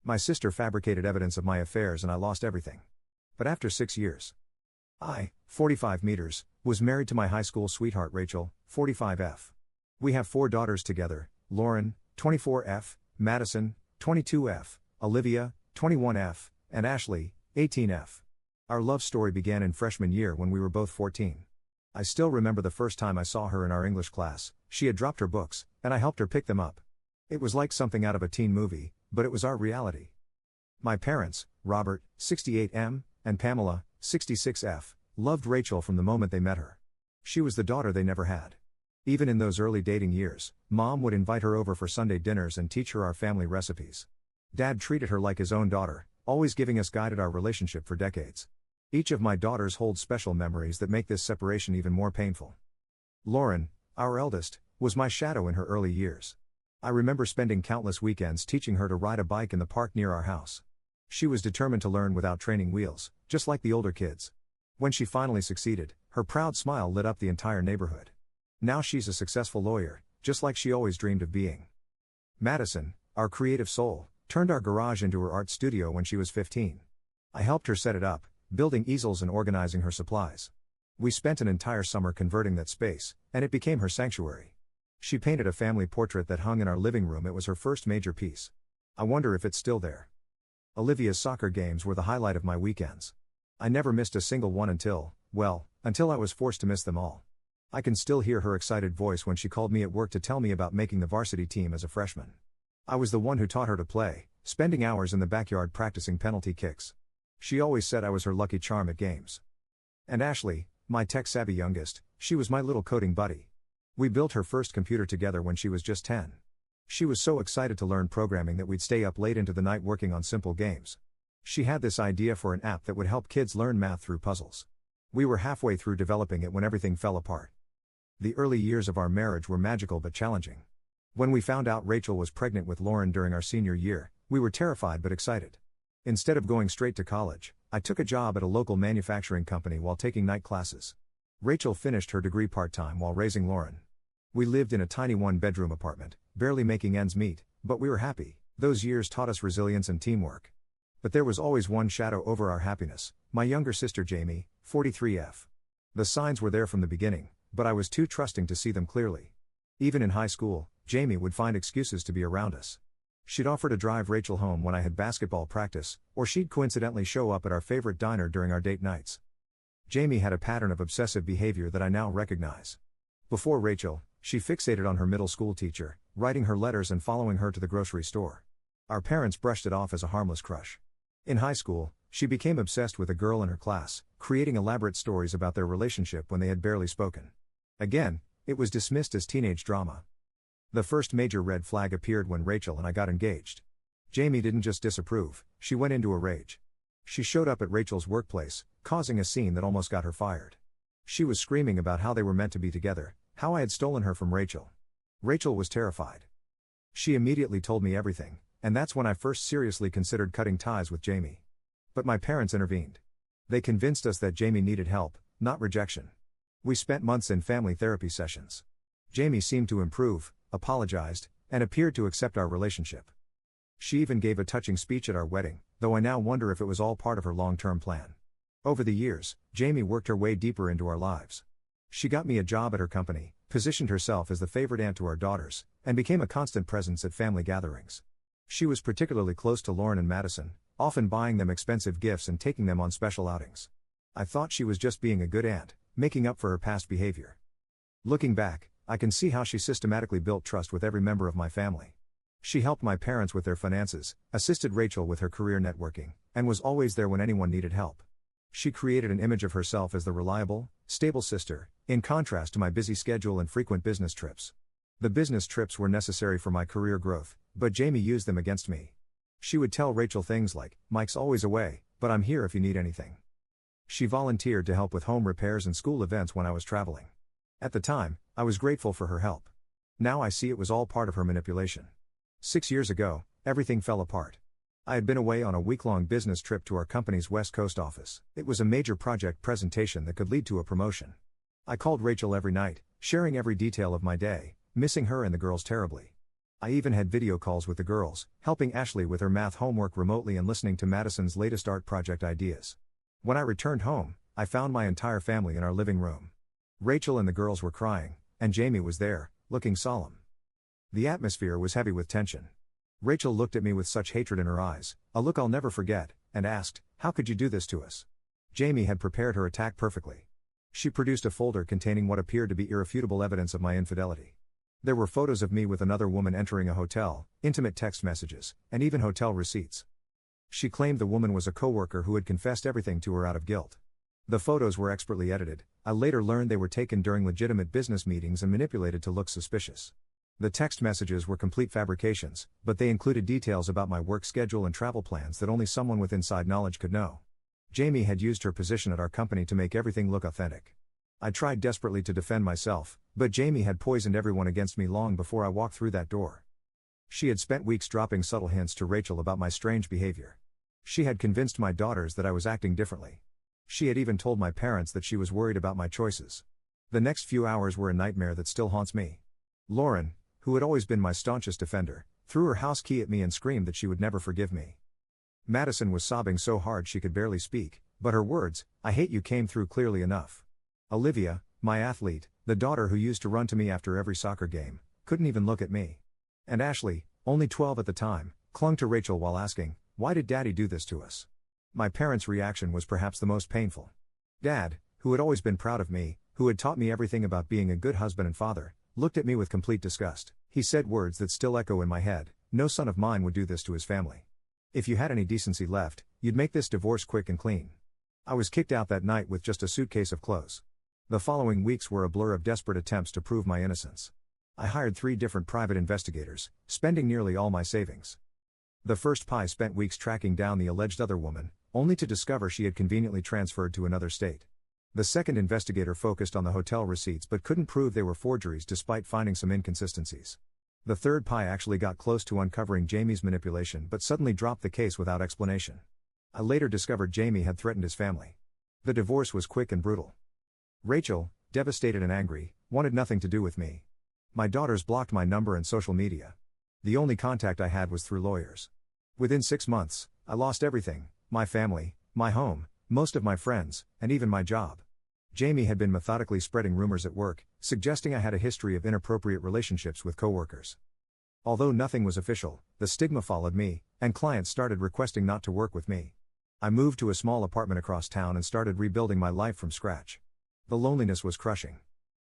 My sister fabricated evidence of my affairs and I lost everything. But after 6 years, I, 45 meters, was married to my high school sweetheart Rachel, 45F. We have 4 daughters together: Lauren, 24F, Madison, 22F, Olivia, 21F, and Ashley, 18F. Our love story began in freshman year when we were both 14. I still remember the first time I saw her in our English class. She had dropped her books, and I helped her pick them up. It was like something out of a teen movie, but it was our reality. My parents, Robert, 68M, and Pamela, 66F, loved Rachel from the moment they met her. She was the daughter they never had. Even in those early dating years, Mom would invite her over for Sunday dinners and teach her our family recipes. Dad treated her like his own daughter, always giving us guided our relationship for decades. Each of my daughters holds special memories that make this separation even more painful. Lauren, our eldest, was my shadow in her early years. I remember spending countless weekends teaching her to ride a bike in the park near our house. She was determined to learn without training wheels, just like the older kids. When she finally succeeded, her proud smile lit up the entire neighborhood. Now she's a successful lawyer, just like she always dreamed of being. Madison, our creative soul, turned our garage into her art studio when she was 15. I helped her set it up, building easels and organizing her supplies. We spent an entire summer converting that space, and it became her sanctuary. She painted a family portrait that hung in our living room. It was her first major piece. I wonder if it's still there. Olivia's soccer games were the highlight of my weekends. I never missed a single one until I was forced to miss them all. I can still hear her excited voice when she called me at work to tell me about making the varsity team as a freshman. I was the one who taught her to play, spending hours in the backyard practicing penalty kicks. She always said I was her lucky charm at games. And Ashley, my tech-savvy youngest, she was my little coding buddy. We built her first computer together when she was just 10. She was so excited to learn programming that we'd stay up late into the night working on simple games. She had this idea for an app that would help kids learn math through puzzles. We were halfway through developing it when everything fell apart. The early years of our marriage were magical but challenging. When we found out Rachel was pregnant with Lauren during our senior year, we were terrified but excited. Instead of going straight to college, I took a job at a local manufacturing company while taking night classes. Rachel finished her degree part-time while raising Lauren. We lived in a tiny one-bedroom apartment, barely making ends meet, but we were happy. Those years taught us resilience and teamwork. But there was always one shadow over our happiness: my younger sister Jamie, 43F. The signs were there from the beginning, but I was too trusting to see them clearly. Even in high school, Jamie would find excuses to be around us. She'd offer to drive Rachel home when I had basketball practice, or she'd coincidentally show up at our favorite diner during our date nights. Jamie had a pattern of obsessive behavior that I now recognize. Before Rachel, she fixated on her middle school teacher, writing her letters and following her to the grocery store. Our parents brushed it off as a harmless crush. In high school, she became obsessed with a girl in her class, creating elaborate stories about their relationship when they had barely spoken. Again, it was dismissed as teenage drama. The first major red flag appeared when Rachel and I got engaged. Jamie didn't just disapprove, she went into a rage. She showed up at Rachel's workplace, causing a scene that almost got her fired. She was screaming about how they were meant to be together, how I had stolen her from Rachel. Rachel was terrified. She immediately told me everything, and that's when I first seriously considered cutting ties with Jamie. But my parents intervened. They convinced us that Jamie needed help, not rejection. We spent months in family therapy sessions. Jamie seemed to improve, apologized, and appeared to accept our relationship. She even gave a touching speech at our wedding, though I now wonder if it was all part of her long-term plan. Over the years, Jamie worked her way deeper into our lives. She got me a job at her company, positioned herself as the favorite aunt to our daughters, and became a constant presence at family gatherings. She was particularly close to Lauren and Madison, often buying them expensive gifts and taking them on special outings. I thought she was just being a good aunt, making up for her past behavior. Looking back, I can see how she systematically built trust with every member of my family. She helped my parents with their finances, assisted Rachel with her career networking, and was always there when anyone needed help. She created an image of herself as the reliable, stable sister, in contrast to my busy schedule and frequent business trips. The business trips were necessary for my career growth, but Jamie used them against me. She would tell Rachel things like, "Mike's always away, but I'm here if you need anything." She volunteered to help with home repairs and school events when I was traveling. At the time, I was grateful for her help. Now I see it was all part of her manipulation. 6 years ago, everything fell apart. I had been away on a week-long business trip to our company's West Coast office. It was a major project presentation that could lead to a promotion. I called Rachel every night, sharing every detail of my day, missing her and the girls terribly. I even had video calls with the girls, helping Ashley with her math homework remotely and listening to Madison's latest art project ideas. When I returned home, I found my entire family in our living room. Rachel and the girls were crying, and Jamie was there, looking solemn. The atmosphere was heavy with tension. Rachel looked at me with such hatred in her eyes, a look I'll never forget, and asked, "How could you do this to us?" Jamie had prepared her attack perfectly. She produced a folder containing what appeared to be irrefutable evidence of my infidelity. There were photos of me with another woman entering a hotel, intimate text messages, and even hotel receipts. She claimed the woman was a coworker who had confessed everything to her out of guilt. The photos were expertly edited. I later learned they were taken during legitimate business meetings and manipulated to look suspicious. The text messages were complete fabrications, but they included details about my work schedule and travel plans that only someone with inside knowledge could know. Jamie had used her position at our company to make everything look authentic. I tried desperately to defend myself, but Jamie had poisoned everyone against me long before I walked through that door. She had spent weeks dropping subtle hints to Rachel about my strange behavior. She had convinced my daughters that I was acting differently. She had even told my parents that she was worried about my choices. The next few hours were a nightmare that still haunts me. Lauren, who had always been my staunchest defender, threw her house key at me and screamed that she would never forgive me. Madison was sobbing so hard she could barely speak, but her words, "I hate you," came through clearly enough. Olivia, my athlete, the daughter who used to run to me after every soccer game, couldn't even look at me. And Ashley, only 12 at the time, clung to Rachel while asking, "Why did Daddy do this to us?" My parents' reaction was perhaps the most painful. Dad, who had always been proud of me, who had taught me everything about being a good husband and father, looked at me with complete disgust. He said words that still echo in my head, "No son of mine would do this to his family. If you had any decency left, you'd make this divorce quick and clean." I was kicked out that night with just a suitcase of clothes. The following weeks were a blur of desperate attempts to prove my innocence. I hired 3 different private investigators, spending nearly all my savings. The first PI spent weeks tracking down the alleged other woman, only to discover she had conveniently transferred to another state. The second investigator focused on the hotel receipts but couldn't prove they were forgeries despite finding some inconsistencies. The third PI actually got close to uncovering Jamie's manipulation but suddenly dropped the case without explanation. I later discovered Jamie had threatened his family. The divorce was quick and brutal. Rachel, devastated and angry, wanted nothing to do with me. My daughters blocked my number and social media. The only contact I had was through lawyers. Within 6 months, I lost everything: my family, my home, most of my friends, and even my job. Jamie had been methodically spreading rumors at work, suggesting I had a history of inappropriate relationships with coworkers. Although nothing was official, the stigma followed me, and clients started requesting not to work with me. I moved to a small apartment across town and started rebuilding my life from scratch. The loneliness was crushing.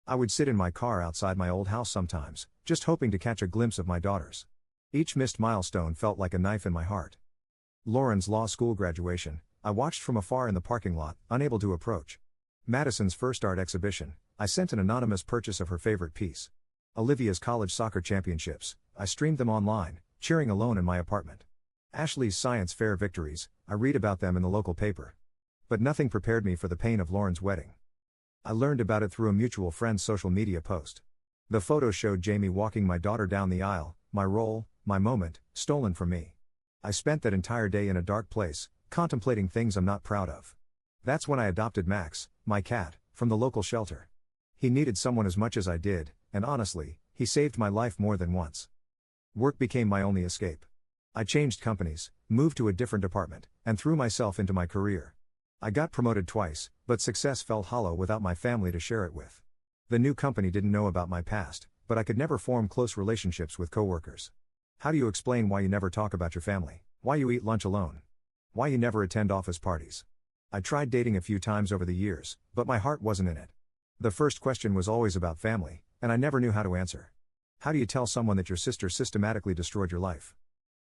I would sit in my car outside my old house sometimes, just hoping to catch a glimpse of my daughters. Each missed milestone felt like a knife in my heart. Lauren's law school graduation, I watched from afar in the parking lot, unable to approach. Madison's first art exhibition, I sent an anonymous purchase of her favorite piece. Olivia's college soccer championships, I streamed them online, cheering alone in my apartment. Ashley's science fair victories, I read about them in the local paper. But nothing prepared me for the pain of Lauren's wedding. I learned about it through a mutual friend's social media post. The photo showed Jamie walking my daughter down the aisle, my role, my moment, stolen from me. I spent that entire day in a dark place, contemplating things I'm not proud of. That's when I adopted Max, my cat, from the local shelter. He needed someone as much as I did, and honestly, he saved my life more than once. Work became my only escape. I changed companies, moved to a different department, and threw myself into my career. I got promoted twice, but success felt hollow without my family to share it with. The new company didn't know about my past, but I could never form close relationships with coworkers. How do you explain why you never talk about your family? Why you eat lunch alone? Why you never attend office parties? I tried dating a few times over the years, but my heart wasn't in it. The first question was always about family, and I never knew how to answer. How do you tell someone that your sister systematically destroyed your life?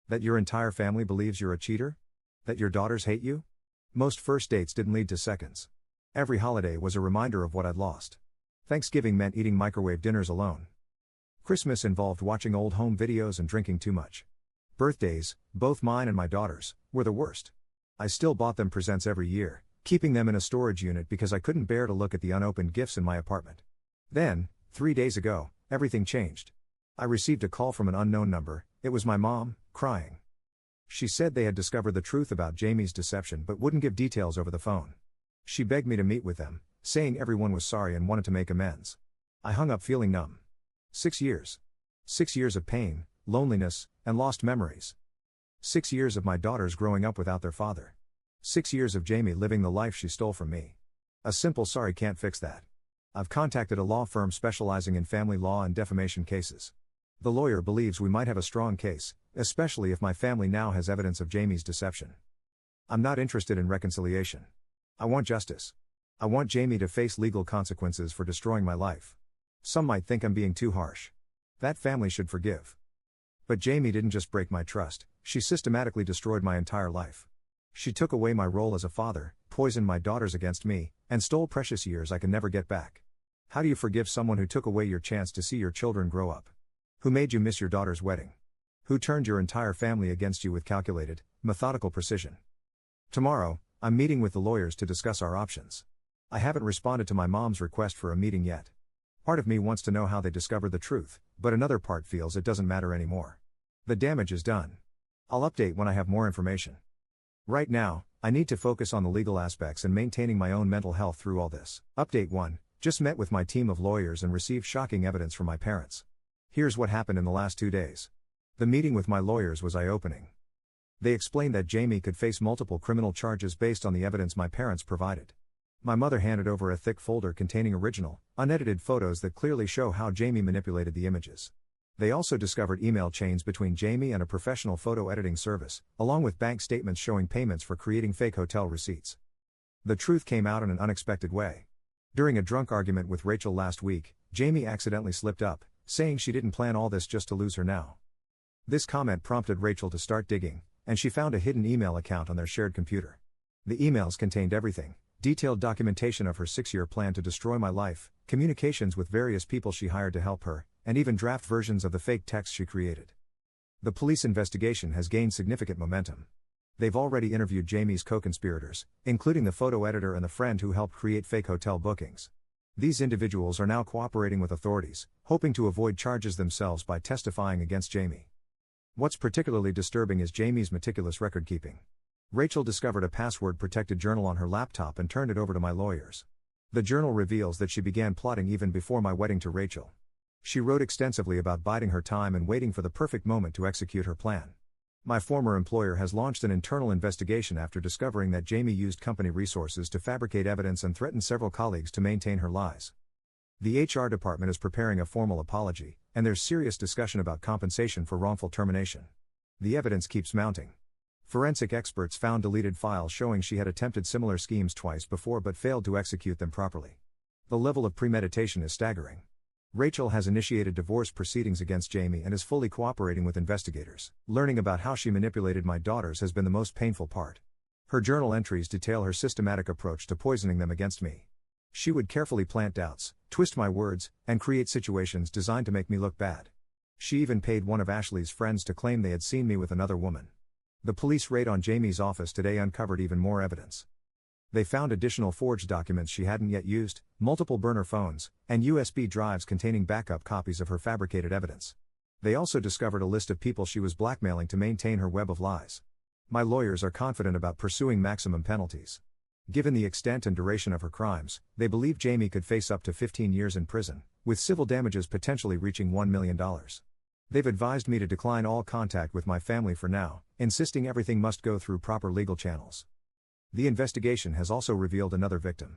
That your entire family believes you're a cheater? That your daughters hate you? Most first dates didn't lead to seconds. Every holiday was a reminder of what I'd lost. Thanksgiving meant eating microwave dinners alone. Christmas involved watching old home videos and drinking too much. Birthdays, both mine and my daughter's, were the worst. I still bought them presents every year, keeping them in a storage unit because I couldn't bear to look at the unopened gifts in my apartment. Then, 3 days ago, everything changed. I received a call from an unknown number. It was my mom, crying. She said they had discovered the truth about Jamie's deception but wouldn't give details over the phone. She begged me to meet with them, saying everyone was sorry and wanted to make amends. I hung up feeling numb. 6 years. 6 years of pain, loneliness, and lost memories. 6 years of my daughters growing up without their father. 6 years of Jamie living the life she stole from me. A simple sorry can't fix that. I've contacted a law firm specializing in family law and defamation cases. The lawyer believes we might have a strong case, especially if my family now has evidence of Jamie's deception. I'm not interested in reconciliation. I want justice. I want Jamie to face legal consequences for destroying my life. Some might think I'm being too harsh. That family should forgive. But Jamie didn't just break my trust, she systematically destroyed my entire life. She took away my role as a father, poisoned my daughters against me, and stole precious years I can never get back. How do you forgive someone who took away your chance to see your children grow up? Who made you miss your daughter's wedding? Who turned your entire family against you with calculated, methodical precision? Tomorrow, I'm meeting with the lawyers to discuss our options. I haven't responded to my mom's request for a meeting yet. Part of me wants to know how they discovered the truth, but another part feels it doesn't matter anymore. The damage is done. I'll update when I have more information. Right now, I need to focus on the legal aspects and maintaining my own mental health through all this. Update 1. Just met with my team of lawyers and received shocking evidence from my parents. Here's what happened in the last 2 days. The meeting with my lawyers was eye-opening. They explained that Jamie could face multiple criminal charges based on the evidence my parents provided. My mother handed over a thick folder containing original, unedited photos that clearly show how Jamie manipulated the images. They also discovered email chains between Jamie and a professional photo editing service, along with bank statements showing payments for creating fake hotel receipts. The truth came out in an unexpected way. During a drunk argument with Rachel last week, Jamie accidentally slipped up, saying she didn't plan all this just to lose her now. This comment prompted Rachel to start digging, and she found a hidden email account on their shared computer. The emails contained everything: detailed documentation of her 6-year plan to destroy my life, communications with various people she hired to help her, and even draft versions of the fake text she created. The police investigation has gained significant momentum. They've already interviewed Jamie's co-conspirators, including the photo editor and the friend who helped create fake hotel bookings. These individuals are now cooperating with authorities, hoping to avoid charges themselves by testifying against Jamie. What's particularly disturbing is Jamie's meticulous record-keeping. Rachel discovered a password-protected journal on her laptop and turned it over to my lawyers. The journal reveals that she began plotting even before my wedding to Rachel. She wrote extensively about biding her time and waiting for the perfect moment to execute her plan. My former employer has launched an internal investigation after discovering that Jamie used company resources to fabricate evidence and threatened several colleagues to maintain her lies. The HR department is preparing a formal apology, and there's serious discussion about compensation for wrongful termination. The evidence keeps mounting. Forensic experts found deleted files showing she had attempted similar schemes twice before but failed to execute them properly. The level of premeditation is staggering. Rachel has initiated divorce proceedings against Jamie and is fully cooperating with investigators. Learning about how she manipulated my daughters has been the most painful part. Her journal entries detail her systematic approach to poisoning them against me. She would carefully plant doubts, twist my words, and create situations designed to make me look bad. She even paid one of Ashley's friends to claim they had seen me with another woman. The police raid on Jamie's office today uncovered even more evidence. They found additional forged documents she hadn't yet used, multiple burner phones, and USB drives containing backup copies of her fabricated evidence. They also discovered a list of people she was blackmailing to maintain her web of lies. My lawyers are confident about pursuing maximum penalties. Given the extent and duration of her crimes, they believe Jamie could face up to 15 years in prison, with civil damages potentially reaching $1 million. They've advised me to decline all contact with my family for now, insisting everything must go through proper legal channels. The investigation has also revealed another victim.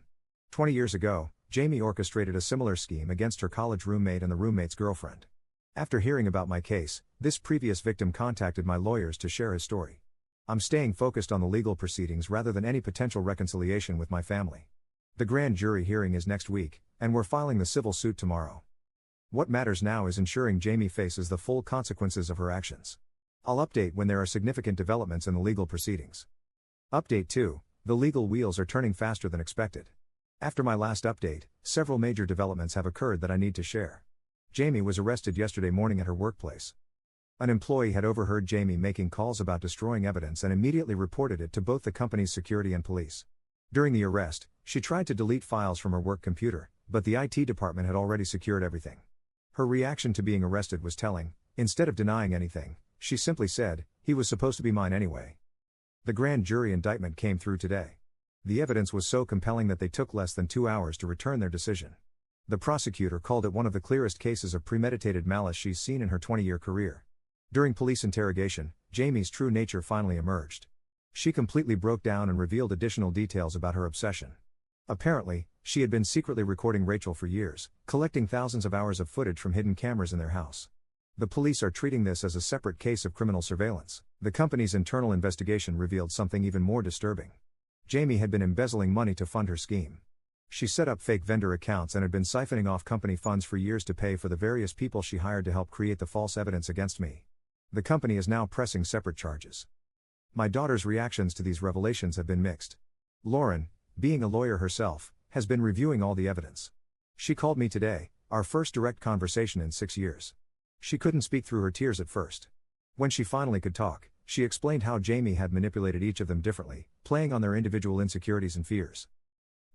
20 years ago, Jamie orchestrated a similar scheme against her college roommate and the roommate's girlfriend. After hearing about my case, this previous victim contacted my lawyers to share his story. I'm staying focused on the legal proceedings rather than any potential reconciliation with my family. The grand jury hearing is next week, and we're filing the civil suit tomorrow. What matters now is ensuring Jamie faces the full consequences of her actions. I'll update when there are significant developments in the legal proceedings. Update 2. The legal wheels are turning faster than expected. After my last update, several major developments have occurred that I need to share. Jamie was arrested yesterday morning at her workplace. An employee had overheard Jamie making calls about destroying evidence and immediately reported it to both the company's security and police. During the arrest, she tried to delete files from her work computer, but the IT department had already secured everything. Her reaction to being arrested was telling. Instead of denying anything, she simply said, "He was supposed to be mine anyway." The grand jury indictment came through today. The evidence was so compelling that they took less than 2 hours to return their decision. The prosecutor called it one of the clearest cases of premeditated malice she's seen in her 20-year career. During police interrogation, Jamie's true nature finally emerged. She completely broke down and revealed additional details about her obsession. Apparently, she had been secretly recording Rachel for years, collecting thousands of hours of footage from hidden cameras in their house. The police are treating this as a separate case of criminal surveillance. The company's internal investigation revealed something even more disturbing. Jamie had been embezzling money to fund her scheme. She set up fake vendor accounts and had been siphoning off company funds for years to pay for the various people she hired to help create the false evidence against me. The company is now pressing separate charges. My daughter's reactions to these revelations have been mixed. Lauren, being a lawyer herself, has been reviewing all the evidence. She called me today, our first direct conversation in 6 years. She couldn't speak through her tears at first. When she finally could talk, she explained how Jamie had manipulated each of them differently, playing on their individual insecurities and fears.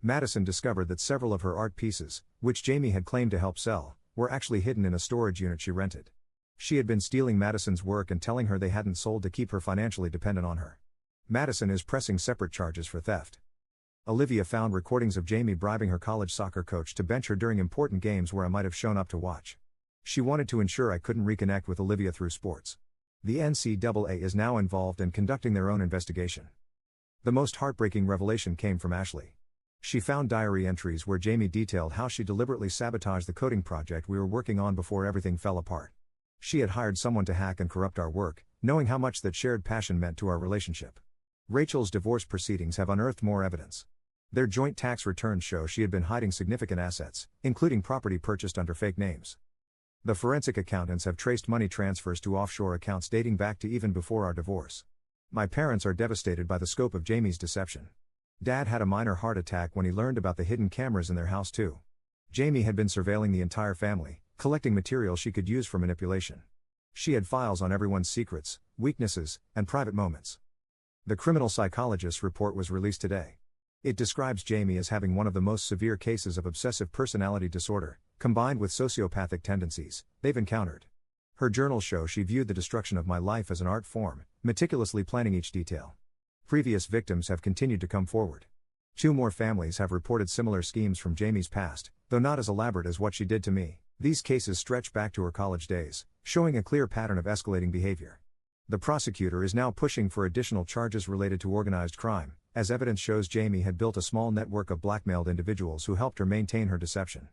Madison discovered that several of her art pieces, which Jamie had claimed to help sell, were actually hidden in a storage unit she rented. She had been stealing Madison's work and telling her they hadn't sold to keep her financially dependent on her. Madison is pressing separate charges for theft. Olivia found recordings of Jamie bribing her college soccer coach to bench her during important games where I might have shown up to watch. She wanted to ensure I couldn't reconnect with Olivia through sports. The NCAA is now involved and conducting their own investigation. The most heartbreaking revelation came from Ashley. She found diary entries where Jamie detailed how she deliberately sabotaged the coding project we were working on before everything fell apart. She had hired someone to hack and corrupt our work, knowing how much that shared passion meant to our relationship. Rachel's divorce proceedings have unearthed more evidence. Their joint tax returns show she had been hiding significant assets, including property purchased under fake names. The forensic accountants have traced money transfers to offshore accounts dating back to even before our divorce. My parents are devastated by the scope of Jamie's deception. Dad had a minor heart attack when he learned about the hidden cameras in their house too. Jamie had been surveilling the entire family, collecting material she could use for manipulation. She had files on everyone's secrets, weaknesses, and private moments. The criminal psychologist's report was released today. It describes Jamie as having one of the most severe cases of obsessive personality disorder, combined with sociopathic tendencies, they've encountered. Her journals show she viewed the destruction of my life as an art form, meticulously planning each detail. Previous victims have continued to come forward. 2 more families have reported similar schemes from Jamie's past, though not as elaborate as what she did to me. These cases stretch back to her college days, showing a clear pattern of escalating behavior. The prosecutor is now pushing for additional charges related to organized crime, as evidence shows Jamie had built a small network of blackmailed individuals who helped her maintain her deception.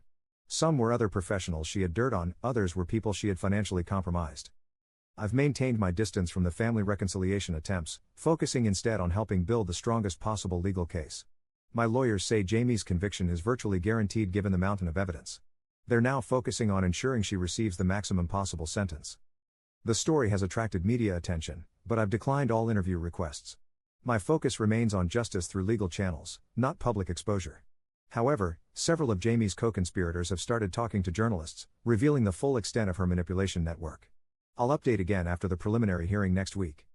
Some were other professionals she had dirt on, others were people she had financially compromised. I've maintained my distance from the family reconciliation attempts, focusing instead on helping build the strongest possible legal case. My lawyers say Jamie's conviction is virtually guaranteed given the mountain of evidence. They're now focusing on ensuring she receives the maximum possible sentence. The story has attracted media attention, but I've declined all interview requests. My focus remains on justice through legal channels, not public exposure. However, several of Jamie's co-conspirators have started talking to journalists, revealing the full extent of her manipulation network. I'll update again after the preliminary hearing next week.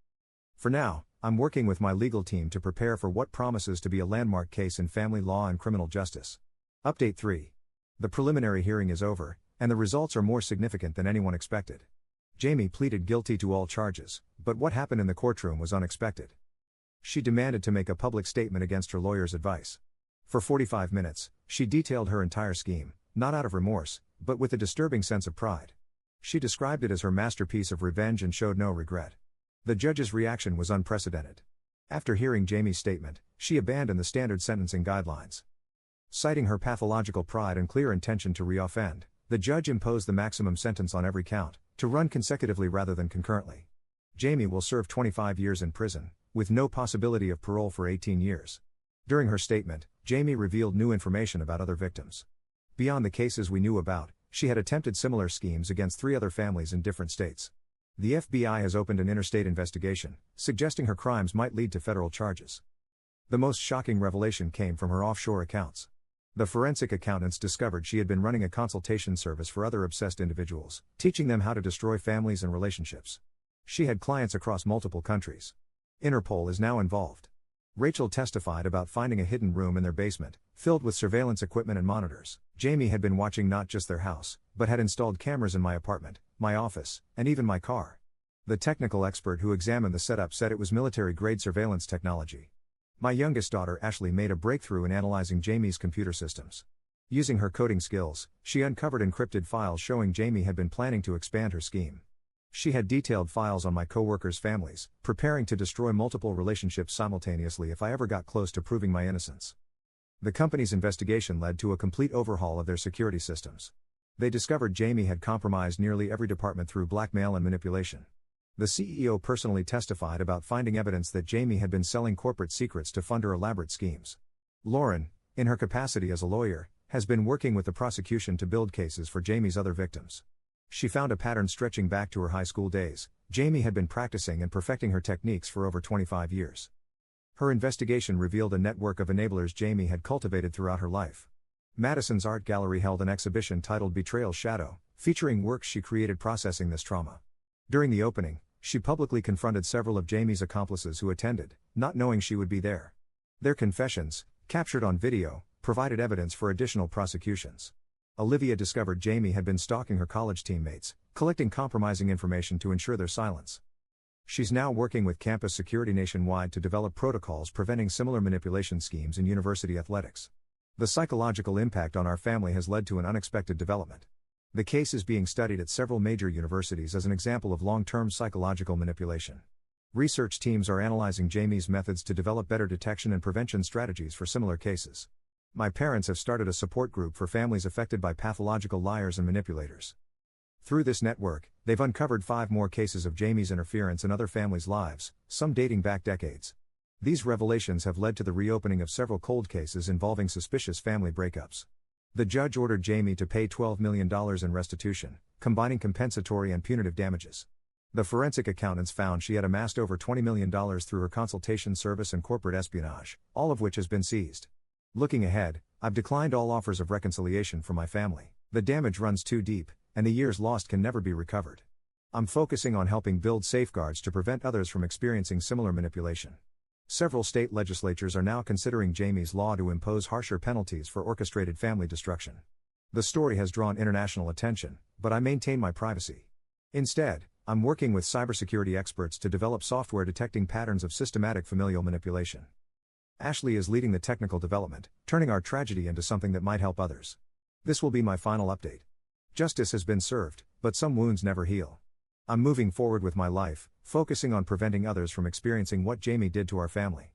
For now, I'm working with my legal team to prepare for what promises to be a landmark case in family law and criminal justice. Update 3. The preliminary hearing is over, and the results are more significant than anyone expected. Jamie pleaded guilty to all charges, but what happened in the courtroom was unexpected. She demanded to make a public statement against her lawyer's advice. For 45 minutes, she detailed her entire scheme, not out of remorse, but with a disturbing sense of pride. She described it as her masterpiece of revenge and showed no regret. The judge's reaction was unprecedented. After hearing Jamie's statement, she abandoned the standard sentencing guidelines. Citing her pathological pride and clear intention to reoffend, the judge imposed the maximum sentence on every count, to run consecutively rather than concurrently. Jamie will serve 25 years in prison, with no possibility of parole for 18 years. During her statement, Jamie revealed new information about other victims. Beyond the cases we knew about, she had attempted similar schemes against 3 other families in different states. The FBI has opened an interstate investigation, suggesting her crimes might lead to federal charges. The most shocking revelation came from her offshore accounts. The forensic accountants discovered she had been running a consultation service for other obsessed individuals, teaching them how to destroy families and relationships. She had clients across multiple countries. Interpol is now involved. Rachel testified about finding a hidden room in their basement, filled with surveillance equipment and monitors. Jamie had been watching not just their house, but had installed cameras in my apartment, my office, and even my car. The technical expert who examined the setup said it was military-grade surveillance technology. My youngest daughter Ashley made a breakthrough in analyzing Jamie's computer systems. Using her coding skills, she uncovered encrypted files showing Jamie had been planning to expand her scheme. She had detailed files on my coworkers' families, preparing to destroy multiple relationships simultaneously if I ever got close to proving my innocence. The company's investigation led to a complete overhaul of their security systems. They discovered Jamie had compromised nearly every department through blackmail and manipulation. The CEO personally testified about finding evidence that Jamie had been selling corporate secrets to fund her elaborate schemes. Lauren, in her capacity as a lawyer, has been working with the prosecution to build cases for Jamie's other victims. She found a pattern stretching back to her high school days. Jamie had been practicing and perfecting her techniques for over 25 years. Her investigation revealed a network of enablers Jamie had cultivated throughout her life. Madison's art gallery held an exhibition titled Betrayal's Shadow, featuring works she created processing this trauma. During the opening, she publicly confronted several of Jamie's accomplices who attended, not knowing she would be there. Their confessions, captured on video, provided evidence for additional prosecutions. Olivia discovered Jamie had been stalking her college teammates, collecting compromising information to ensure their silence. She's now working with campus security nationwide to develop protocols preventing similar manipulation schemes in university athletics. The psychological impact on our family has led to an unexpected development. The case is being studied at several major universities as an example of long-term psychological manipulation. Research teams are analyzing Jamie's methods to develop better detection and prevention strategies for similar cases. My parents have started a support group for families affected by pathological liars and manipulators. Through this network, they've uncovered 5 more cases of Jamie's interference in other families' lives, some dating back decades. These revelations have led to the reopening of several cold cases involving suspicious family breakups. The judge ordered Jamie to pay $12 million in restitution, combining compensatory and punitive damages. The forensic accountants found she had amassed over $20 million through her consultation service and corporate espionage, all of which has been seized. Looking ahead, I've declined all offers of reconciliation for my family. The damage runs too deep, and the years lost can never be recovered. I'm focusing on helping build safeguards to prevent others from experiencing similar manipulation. Several state legislatures are now considering Jamie's law to impose harsher penalties for orchestrated family destruction. The story has drawn international attention, but I maintain my privacy. Instead, I'm working with cybersecurity experts to develop software detecting patterns of systematic familial manipulation. Ashley is leading the technical development, turning our tragedy into something that might help others. This will be my final update. Justice has been served, but some wounds never heal. I'm moving forward with my life, focusing on preventing others from experiencing what Jamie did to our family.